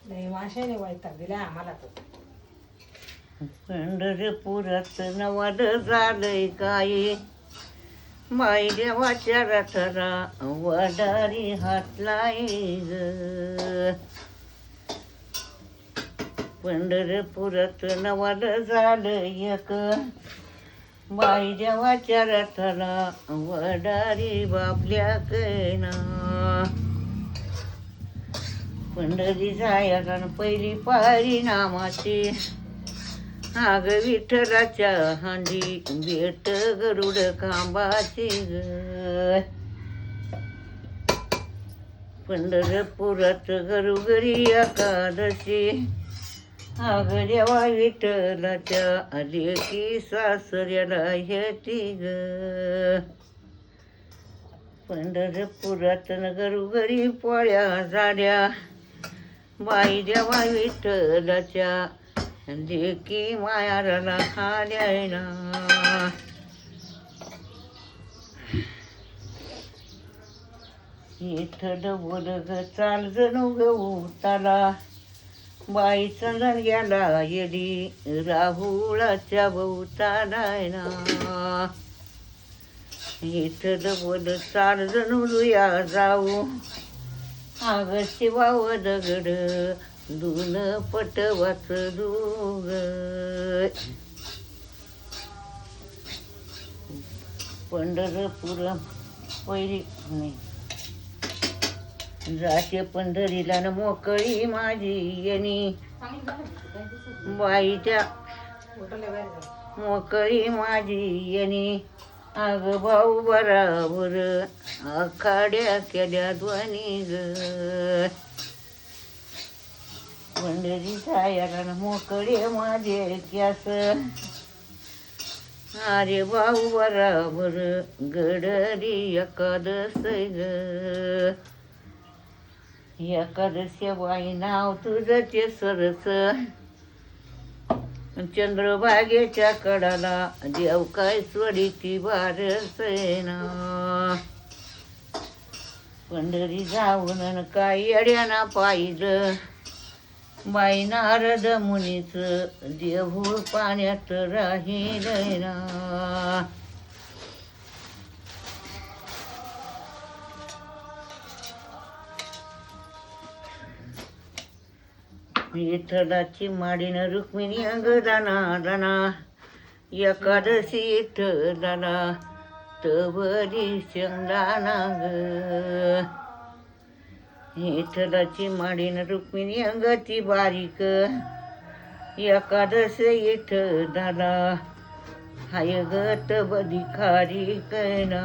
नाही माशाने वैताग दिला आम्हाला तर. पंढरपुरात नवल झालंय काय, माई देवाच्या रथाला वडारी हातलाय ग. पंढरपुरात नवल झालं एक, बाई देवाच्या रथाला वडारी बापल्या कैना. पंढरी जायला पहिली पारी नामाची, आग विठ्ठलाच्या हांडी भेट गरुड खांबाची ग. पंढरपुरात घरोघरी एकादशी, आग देवा विठ्ठलाच्या लेकी सासऱ्याला येती ग. पंढरपुरात घरोघरी पोळ्या झाल्या, बाई देवा विठ्ठलाच्या लेकी मायाराला आल्या ना. विठ्ठल बोल ग चाल जणू ग उताला, बाई चंदन गेला येडी राहुळाच्या भोवताला ना. विठ्ठल बोल चाल जणू लुया जाऊ, आग शिवाव दगड दून पटवाच दूग. पंढरपूर पहिली नाही जाते पंढरीला न मोकळी माझी येणी, बाईच्या मोकळी माझी येणी. आग भाऊ बराबर आखाड्या केल्या ध्वनी ग. पंढरी जायला मोकळे माझे केस, अरे भाऊ बराबर गडरी एकादश ग. एकादशी बाई नाव तुझं ते सरस, चंद्रभागेच्या कडाला देव काय स्वडीची बारस ना. पंढरी जाऊन काय येड्याना पाहिलं, बाई नारद मुनीच देहूळ पाण्यात राहिलंय ना. विठ्ठलाची माडीन रुक्मिणी अंग दाना दाना, एकादशी विठ्ठलाला तवरी शेंगदाणा ग. विठ्ठलाची माडीन रुक्मिणी अंगती बारीक, एकादश विठ्ठलाला हाय गत बदी खारी कैना.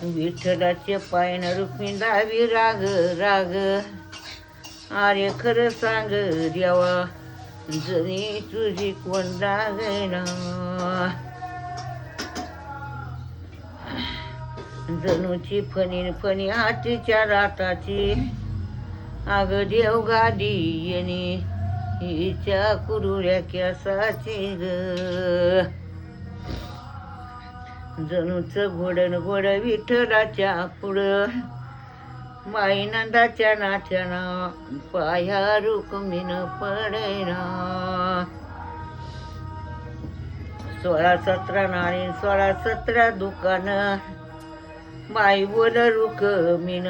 विठ्ठलाचे पायन रुक्मिणी दावी राग राग, अरे खरं सांग देवा जणी तुझी कोण लागेना. जणूची फणी फणी हातीच्या राताची, आग देव गादी येणी हिच्या कुरुळ्या केसाची ग. जणूच घोडन घोड विठ्ठलाच्या पुढं, बाई नंदाच्या नाथ्यानं पाया रुक्मिण पडेना. 16-17 नाणी 16-17 दुकान, बाई बोल रुक्मिण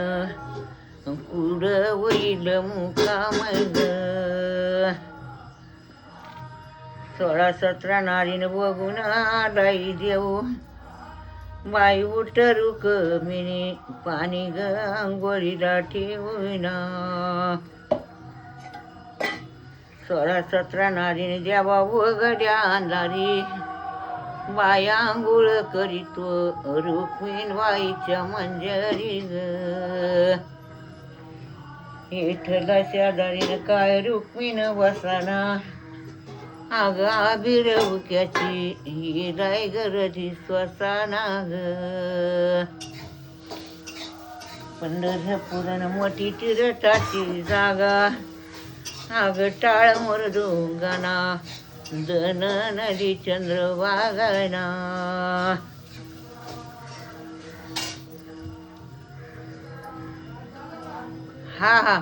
कुड वैल मुकामय ग. 16-17 नारीन बघून आलाई देऊ, बाई उठ रुक्मिणी पाणी ग आंघोळीला ठेवूना. 16-17 नारीने देवा वगड्या अंधारी, बाई आंघोळ करीतो रुक्मिण बाईच्या मंजरी ग. विठ्ठलाच्या दारीने काय रुक्मिण बसाना, आग आबिर उक्याची हिराय गरजी स्वसाना ग. पंढरपुरान मोठी तीर्थाची जागा, आग टाळ मृदुंगाना दन नदी चंद्रभागाना. हा हा